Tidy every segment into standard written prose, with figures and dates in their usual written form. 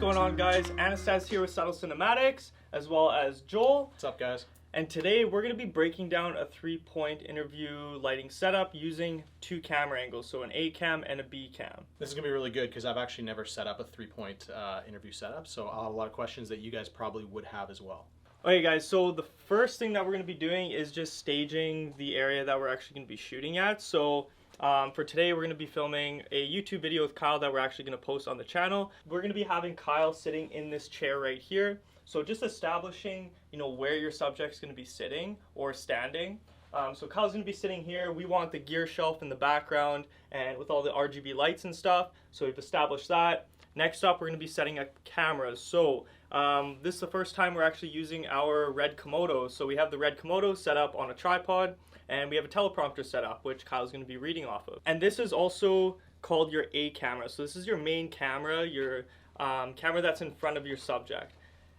going on, guys? Anastas here with Subtle Cinematics, as well as Joel. What's up, guys? And today we're going to be breaking down a 3-point interview lighting setup using 2 camera angles, so an A cam and a B cam. This is going to be really good because I've actually never set up a 3-point interview setup, so I'll have a lot of questions that you guys probably would have as well. Okay, guys, so the first thing that we're going to be doing is just staging the area that we're actually going to be shooting at. So for today, we're going to be filming a YouTube video with Kyle that we're actually going to post on the channel. We're going to be having Kyle sitting in this chair right here. So just establishing, where your subject's going to be sitting or standing. So Kyle's going to be sitting here. We want the gear shelf in the background and with all the RGB lights and stuff. So we've established that. Next up, we're going to be setting up cameras. So this is the first time we're actually using our Red Komodo. So we have the Red Komodo set up on a tripod, and we have a teleprompter set up, which Kyle's going to be reading off of. And this is also called your A camera. So this is your main camera, your camera that's in front of your subject.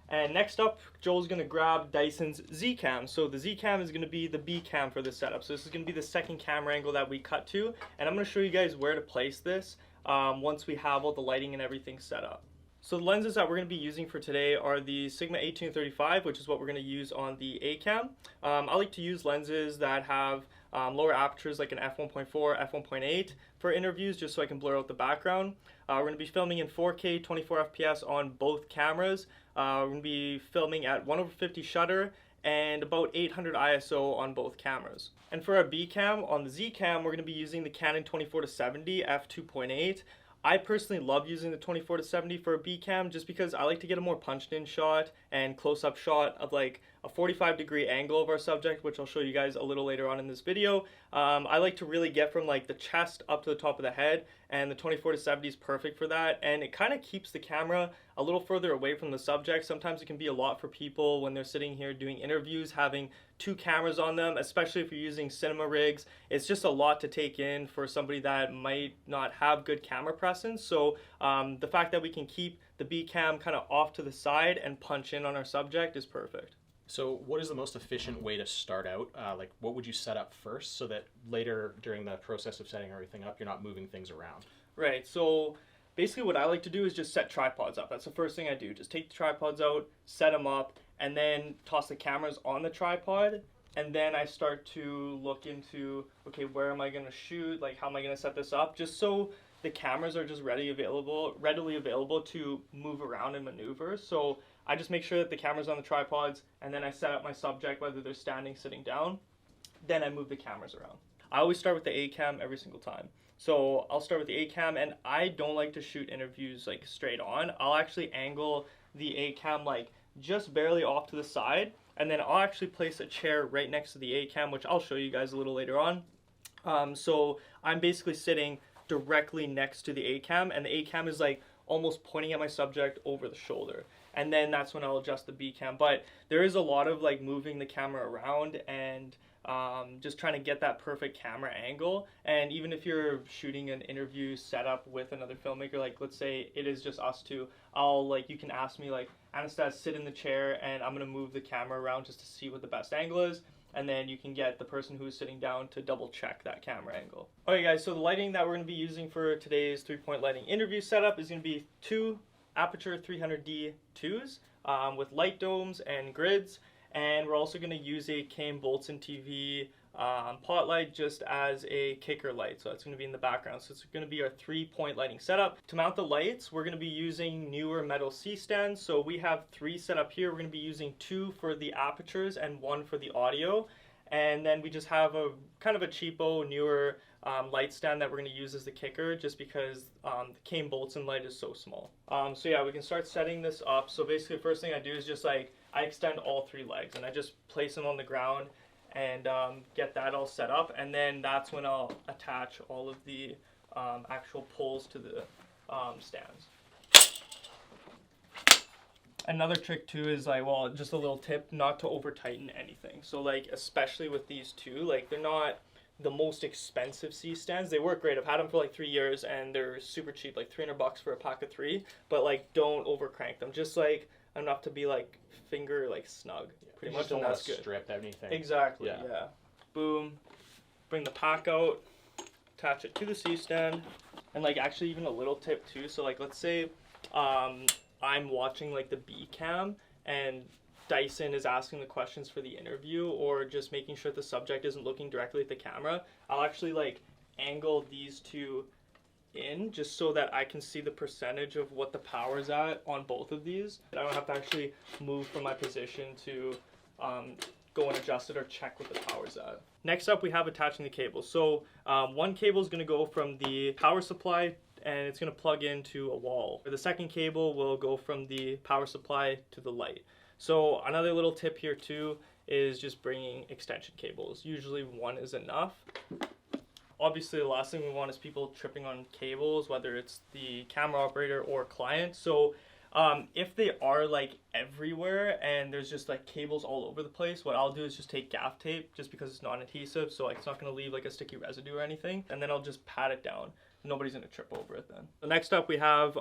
And next up, Joel's going to grab Dyson's Z cam. So the Z cam is going to be the B cam for this setup. So this is going to be the second camera angle that we cut to. And I'm going to show you guys where to place this once we have all the lighting and everything set up. So the lenses that we're going to be using for today are the Sigma 18-35, which is what we're going to use on the A cam. I like to use lenses that have lower apertures like an f1.4, f1.8 for interviews, just so I can blur out the background. We're going to be filming in 4K 24 FPS on both cameras. We're going to be filming at 1/50 shutter and about 800 ISO on both cameras. And for our B cam, on the Z cam, we're going to be using the Canon 24-70 f2.8. I personally love using the 24-70 for a B cam just because I like to get a more punched in shot and close-up shot of like a 45-degree angle of our subject, which I'll show you guys a little later on in this video. I like to really get from like the chest up to the top of the head, and the 24-70 is perfect for that, and it kind of keeps the camera a little further away from the subject. Sometimes it can be a lot for people when they're sitting here doing interviews, having 2 cameras on them, especially if you're using cinema rigs. It's just a lot to take in for somebody that might not have good camera presence. So the fact that we can keep the B cam kind of off to the side and punch in on our subject is perfect. So what is the most efficient way to start out? Like, what would you set up first so that later during the process of setting everything up, you're not moving things around? Right, so basically what I like to do is just set tripods up. That's the first thing I do. Just take the tripods out, set them up, and then toss the cameras on the tripod. And then I start to look into, okay, where am I going to shoot? Like, how am I going to set this up? Just so the cameras are just readily available to move around and maneuver. So I just make sure that the camera's on the tripods, and then I set up my subject, whether they're standing, sitting down. Then I move the cameras around. I always start with the A cam every single time. So I'll start with the A cam, and I don't like to shoot interviews like straight on. I'll actually angle the A cam like just barely off to the side, and then I'll actually place a chair right next to the A cam, which I'll show you guys a little later on. So I'm basically sitting directly next to the A cam, and the A cam is like almost pointing at my subject over the shoulder. And then that's when I'll adjust the B cam. But there is a lot of like moving the camera around and just trying to get that perfect camera angle. And even if you're shooting an interview setup with another filmmaker, like let's say it is just us two, you can ask me like, Anastas, sit in the chair and I'm gonna move the camera around just to see what the best angle is. And then you can get the person who's sitting down to double check that camera angle. Okay guys, so the lighting that we're gonna be using for today's 3-point lighting interview setup is gonna be 2 Aperture 300D 2s with light domes and grids. And we're also going to use a Kane Bolton TV pot light just as a kicker light. So that's going to be in the background. So it's going to be our 3-point lighting setup. To mount the lights, we're going to be using Neewer metal C-stands. So we have 3 set up here. We're going to be using 2 for the apertures and 1 for the audio. And then we just have a kind of a cheapo Neewer light stand that we're going to use as the kicker, just because the Kane Bolton light is so small. So yeah, we can start setting this up. So basically the first thing I do is just like, I extend all 3 legs and I just place them on the ground and get that all set up, and then that's when I'll attach all of the actual poles to the stands. Another trick too is like, well, just a little tip, not to over tighten anything. So like, especially with these 2, like they're not the most expensive C-stands. They work great. I've had them for like 3 years and they're super cheap, like $300 for a pack of 3, but like don't over crank them. Just like enough to be like finger like snug, pretty much, and that's good. Strip anything. Exactly. Yeah. Boom. Bring the pack out. Attach it to the C-stand, and like actually even a little tip too. So like let's say I'm watching like the B cam and Dyson is asking the questions for the interview, or just making sure the subject isn't looking directly at the camera, I'll actually like angle these two in just so that I can see the percentage of what the power's at on both of these. I don't have to actually move from my position to go and adjust it or check what the power's at. Next up, we have attaching the cable. So one cable is going to go from the power supply and it's going to plug into a wall. The second cable will go from the power supply to the light. So another little tip here too is just bringing extension cables. Usually one is enough. Obviously, the last thing we want is people tripping on cables, whether it's the camera operator or client. So if they are like everywhere and there's just like cables all over the place, what I'll do is just take Gaff Tape, just because it's non-adhesive, so like, it's not going to leave like a sticky residue or anything, and then I'll just pat it down. Nobody's going to trip over it then. So next up we have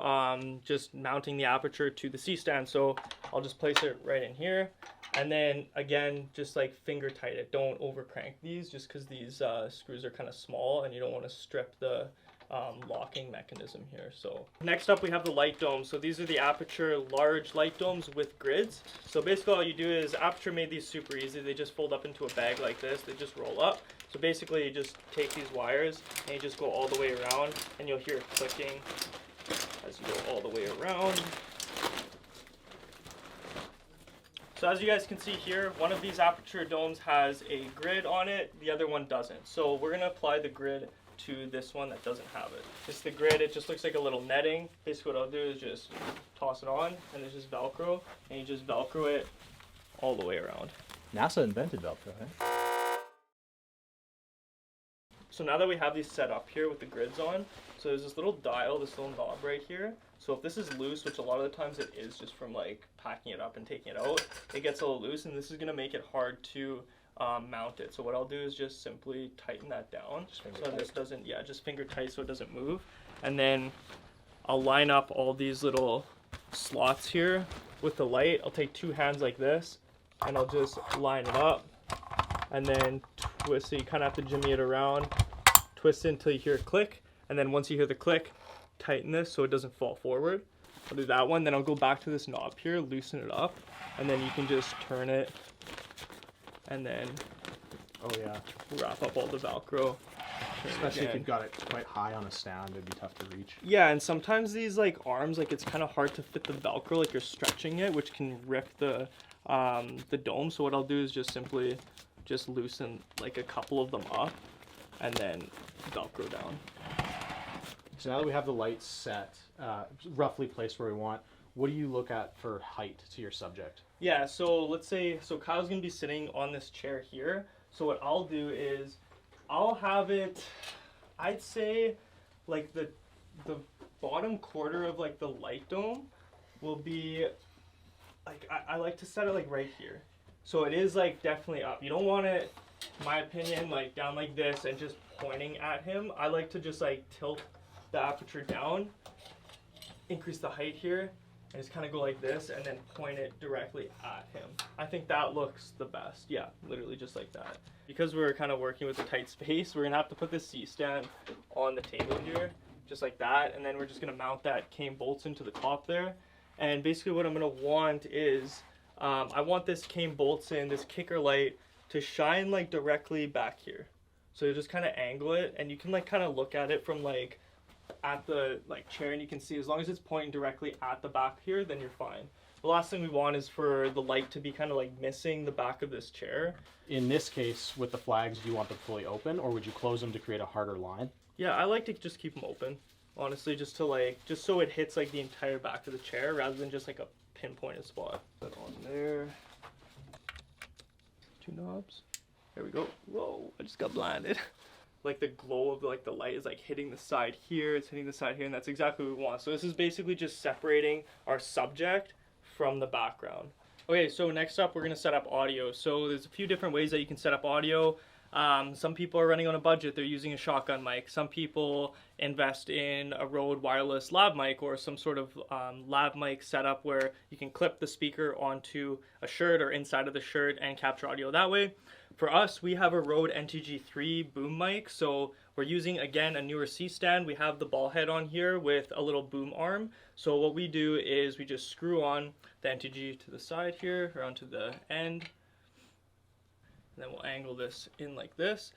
just mounting the Aperture to the C-stand. So I'll just place it right in here. And then again, just like finger tight it. Don't over crank these, just because these screws are kind of small and you don't want to strip the locking mechanism here. So next up we have the light domes. So these are the Aperture large light domes with grids. So basically all you do is, Aperture made these super easy. They just fold up into a bag like this. They just roll up. So basically you just take these wires and you just go all the way around, and you'll hear it clicking as you go all the way around. So as you guys can see here, one of these Aperture domes has a grid on it, the other one doesn't. So we're going to apply the grid to this one that doesn't have it. It's the grid, it just looks like a little netting. Basically what I'll do is just toss it on, and there's just Velcro, and you just Velcro it all the way around. NASA invented Velcro, eh? So now that we have these set up here with the grids on, so there's this little dial, this little knob right here. So if this is loose, which a lot of the times it is just from like packing it up and taking it out, it gets a little loose, and this is going to make it hard to mount it. So what I'll do is just simply tighten that down so this doesn't, just finger tight so it doesn't move. And then I'll line up all these little slots here with the light. I'll take two hands like this and I'll just line it up and then twist. So you kind of have to jimmy it around, twist it until you hear a click, and then once you hear the click, tighten this so it doesn't fall forward. I'll do that one, then I'll go back to this knob here, loosen it up, and then you can just turn it and then wrap up all the Velcro. Especially if you've got it quite high on a stand, it'd be tough to reach. Yeah, and sometimes these like arms, like it's kind of hard to fit the Velcro, like you're stretching it, which can rip the dome. So what I'll do is just simply just loosen like a couple of them up and then Velcro down. So now that we have the lights set, roughly placed where we want, what do you look at for height to your subject? Yeah, so let's say, so Kyle's gonna be sitting on this chair here. So what I'll do is, I'll have it, I'd say, like the bottom quarter of like the light dome will be, like, I like to set it like right here. So it is like definitely up. You don't want it, in my opinion, like down like this and just pointing at him. I like to just like tilt the Aperture down, increase the height here, and just kind of go like this and then point it directly at him. I think that looks the best. Yeah, literally just like that. Because we're kind of working with a tight space, we're gonna have to put this C-stand on the table here, just like that, and then we're just gonna mount that cane bolts into the top there. And basically what I'm gonna want is, I want this cane bolts in, this kicker light, to shine like directly back here. So you just kind of angle it, and you can like kind of look at it from like at the like chair, and you can see as long as it's pointing directly at the back here, then you're fine. The last thing we want is for the light to be kind of like missing the back of this chair. In this case, with the flags, do you want them fully open, or would you close them to create a harder line? Yeah, I like to just keep them open, honestly, just to like, just so it hits like the entire back of the chair rather than just like a pinpointed spot. Put on there. Two knobs. There we go. Whoa, I just got blinded. Like the glow of like the light is like hitting the side here, it's hitting the side here, and that's exactly what we want. So this is basically just separating our subject from the background. Okay, so next up we're going to set up audio. So there's a few different ways that you can set up audio. Some people are running on a budget, they're using a shotgun mic. Some people invest in a Rode wireless lav mic or some sort of lav mic setup where you can clip the speaker onto a shirt or inside of the shirt and capture audio that way. For us, we have a Rode NTG-3 boom mic, so We're using, again, a Neewer C stand. We have the ball head on here with a little boom arm. So what we do is we just screw on the NTG to the side here, or onto the end. And then we'll angle this in like this.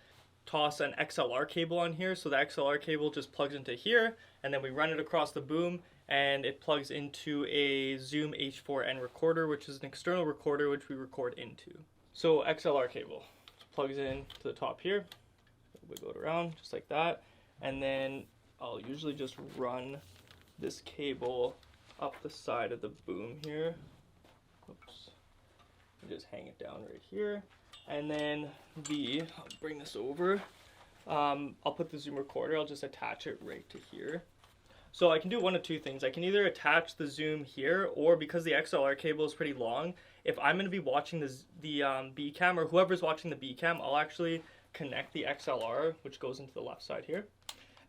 Toss an XLR cable on here. So the XLR cable just plugs into here, and then we run it across the boom, and it plugs into a Zoom H4N recorder, which is an external recorder which we record into. So XLR cable plugs in to the top here. Wiggle it around just like that, and then I'll usually just run this cable up the side of the boom here. Oops. And just hang it down right here, and then I'll bring this over. I'll put the Zoom recorder, I'll just attach it right to here. So I can do one of two things. I can either attach the Zoom here, or because the XLR cable is pretty long, if I'm going to be watching the B cam, or whoever's watching the B cam, I'll actually connect the XLR, which goes into the left side here,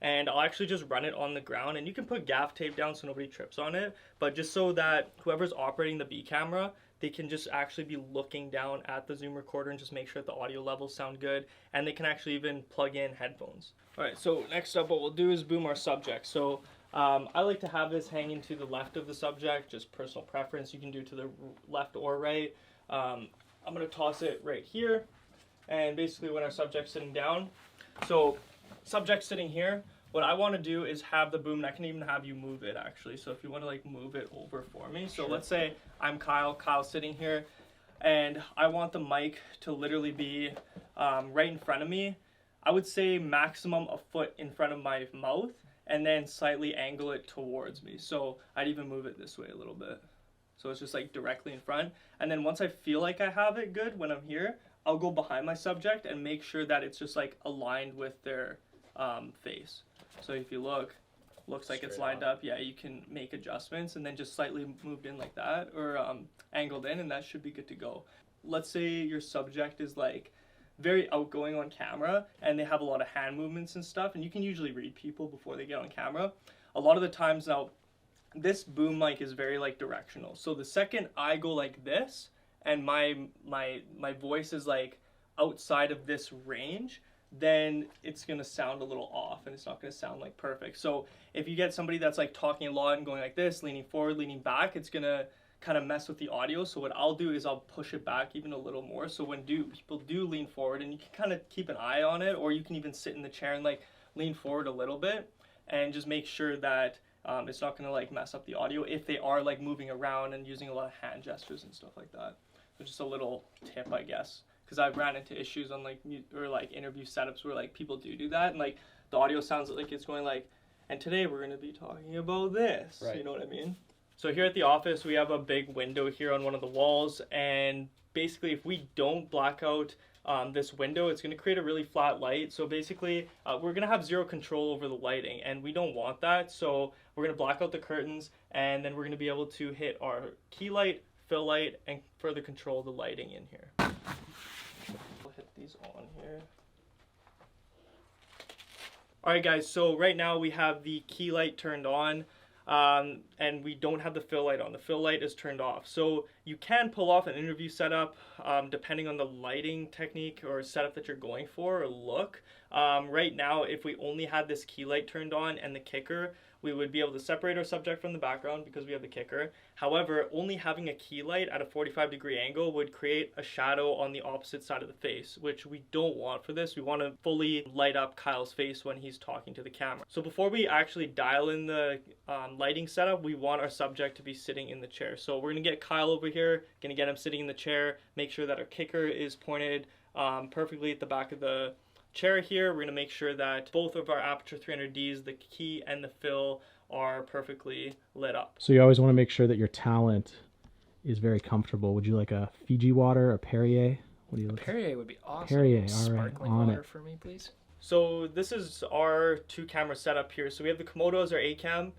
and I'll actually just run it on the ground. And you can put gaff tape down so nobody trips on it, but just so that whoever's operating the B camera, they can just actually be looking down at the Zoom recorder and just make sure that the audio levels sound good, and they can actually even plug in headphones. Alright, so next up what we'll do is boom our subject. So I like to have this hanging to the left of the subject, just personal preference. You can do to the left or right. I'm going to toss it right here, and basically when our subject's sitting down, so subject sitting here, what I want to do is have the boom, and I can even have you move it actually. So if you want to like move it over for me. So let's say I'm Kyle's sitting here, and I want the mic to literally be right in front of me. I would say maximum a foot in front of my mouth, and then slightly angle it towards me. So I'd even move it this way a little bit. So it's just like directly in front. And then once I feel like I have it good when I'm here, I'll go behind my subject and make sure that it's just like aligned with their face. So if you looks like it's lined up. Yeah, you can make adjustments, and then just slightly moved in like that, or angled in, and that should be good to go. Let's say your subject is like very outgoing on camera, and they have a lot of hand movements and stuff, and you can usually read people before they get on camera. A lot of the times now, this boom mic is very like directional. So the second I go like this, and my voice is like outside of this range, then it's gonna sound a little off, and it's not gonna sound like perfect. So if you get somebody that's like talking a lot and going like this, leaning forward, leaning back, it's gonna kind of mess with the audio. So what I'll do is I'll push it back even a little more. So when people do lean forward, and you can kind of keep an eye on it, or you can even sit in the chair and like lean forward a little bit, and just make sure that it's not gonna like mess up the audio if they are like moving around and using a lot of hand gestures and stuff like that. So just a little tip, I guess, because I've ran into issues on like interview setups where like people do that, and like the audio sounds like it's going like, and today we're gonna be talking about this. Right. You know what I mean? So here at the office, we have a big window here on one of the walls, and basically if we don't black out this window, it's going to create a really flat light. So basically we're going to have zero control over the lighting, and we don't want that. So we're going to black out the curtains, and then we're going to be able to hit our key light, fill light, and further control the lighting in here. We'll hit these on here. Alright guys, so right now we have the key light turned on. And we don't have the fill light on. The fill light is turned off. So you can pull off an interview setup depending on the lighting technique or setup that you're going for or look. Right now, if we only had this key light turned on and the kicker, we would be able to separate our subject from the background because we have the kicker. However, only having a key light at a 45-degree angle would create a shadow on the opposite side of the face, which we don't want for this. We want to fully light up Kyle's face when he's talking to the camera. So before we actually dial in the lighting setup, we want our subject to be sitting in the chair. So we're going to get Kyle over here, going to get him sitting in the chair, make sure that our kicker is pointed perfectly at the back of the chair here. We're going to make sure that both of our Aperture 300Ds, the key and the fill, are perfectly lit up. So you always want to make sure that your talent is very comfortable. Would you like a Fiji water, a Perrier? What do you like? Perrier would be awesome. Perrier, all right, Sparkling on water it. for me, please. So this is our 2-camera setup here. So we have the Komodo as our A-cam.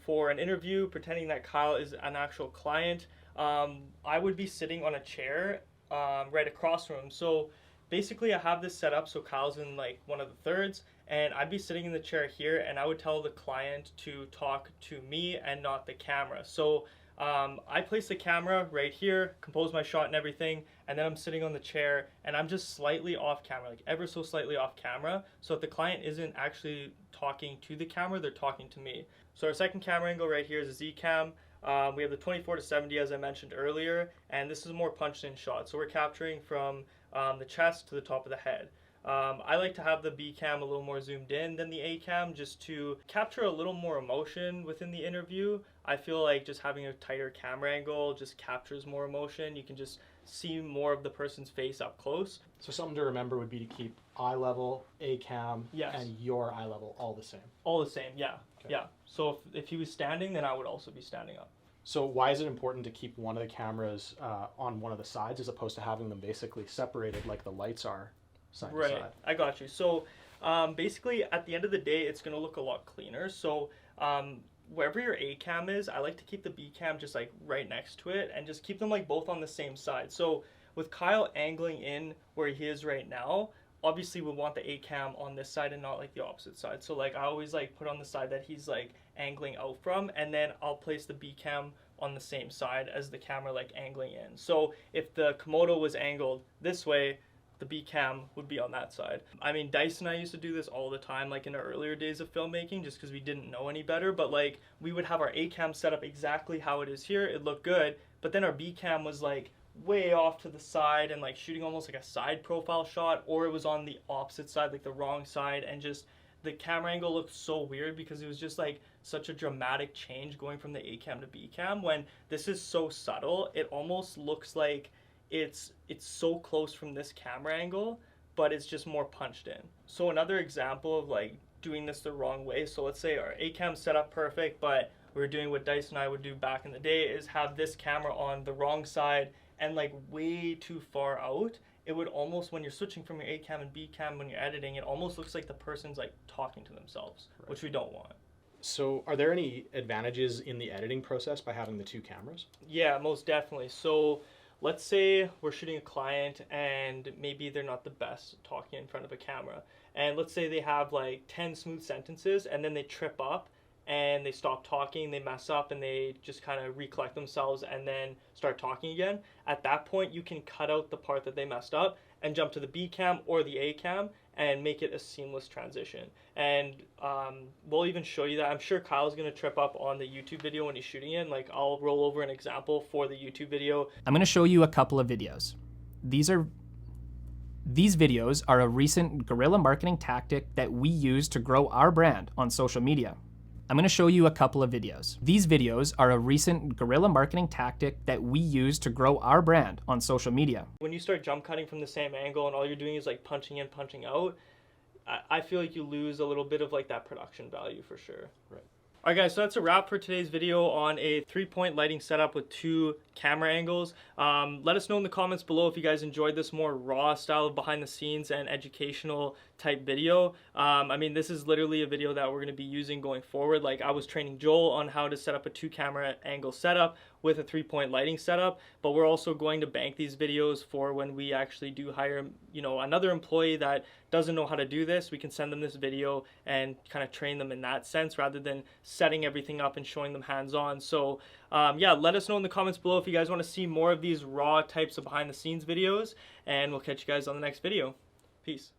For an interview, pretending that Kyle is an actual client, I would be sitting on a chair right across from him. So basically I have this set up so Kyle's in like one of the thirds, and I'd be sitting in the chair here, and I would tell the client to talk to me and not the camera. So I place the camera right here, compose my shot and everything, and then I'm sitting on the chair and I'm just slightly off camera, like ever so slightly off camera. So if the client isn't actually talking to the camera, they're talking to me. So our second camera angle right here is a Z-cam. We have the 24-70 as I mentioned earlier, and this is a more punched in shot. So we're capturing from the chest to the top of the head. I like to have the B cam a little more zoomed in than the A cam just to capture a little more emotion within the interview. I feel like just having a tighter camera angle just captures more emotion. You can just see more of the person's face up close. So something to remember would be to keep eye level, A cam, Yes. and your eye level all the same. All the same, yeah. Okay. Yeah. So if he was standing, then I would also be standing up. So why is it important to keep one of the cameras on one of the sides as opposed to having them basically separated like the lights are side to side? I got you. So basically at the end of the day, it's going to look a lot cleaner. So wherever your A cam is, I like to keep the B cam just like right next to it and just keep them like both on the same side. So with Kyle angling in where he is right now, obviously we want the A cam on this side and not like the opposite side. So like I always like put on the side that he's like angling out from, and then I'll place the B cam on the same side as the camera like angling in. So if the Komodo was angled this way, the B cam would be on that side. I mean, Dice and I used to do this all the time, like in the earlier days of filmmaking, just because we didn't know any better. But like we would have our A cam set up exactly how it is here. It looked good, but then our B cam was like way off to the side and like shooting almost like a side profile shot, or it was on the opposite side, like the wrong side, and just the camera angle looked so weird because it was just like such a dramatic change going from the A cam to B cam. When this is so subtle, it almost looks like it's so close from this camera angle, but it's just more punched in. So another example of like doing this the wrong way, so let's say our A cam set up perfect, but we're doing what Dice and I would do back in the day, is have this camera on the wrong side and like way too far out. It would almost, when you're switching from your A cam and B cam when you're editing, it almost looks like the person's like talking to themselves, right, which we don't want. So are there any advantages in the editing process by having the two cameras? Yeah, most definitely. So let's say we're shooting a client and maybe they're not the best talking in front of a camera. And let's say they have like 10 smooth sentences and then they trip up and they stop talking, they mess up, and they just kind of recollect themselves and then start talking again. At that point, you can cut out the part that they messed up and jump to the B cam or the A cam and make it a seamless transition. And we'll even show you that. I'm sure Kyle's gonna trip up on the YouTube video when he's shooting it. Like, I'll roll over an example for the YouTube video. I'm gonna show you a couple of videos. These videos are a recent guerrilla marketing tactic that we use to grow our brand on social media. I'm going to show you a couple of videos. These videos are a recent guerrilla marketing tactic that we use to grow our brand on social media. When you start jump cutting from the same angle and all you're doing is like punching in, punching out, I feel like you lose a little bit of like that production value for sure. Right. Alright guys, so that's a wrap for today's video on a 3-point lighting setup with 2 camera angles. Let us know in the comments below if you guys enjoyed this more raw style of behind the scenes and educational type video. I mean, this is literally a video that we're going to be using going forward. Like, I was training Joel on how to set up a 2 camera angle setup with a 3-point lighting setup, but we're also going to bank these videos for when we actually do hire, you know, another employee that doesn't know how to do this. We can send them this video and kind of train them in that sense rather than setting everything up and showing them hands-on. So yeah, let us know in the comments below if you guys want to see more of these raw types of behind the scenes videos, and we'll catch you guys on the next video. Peace.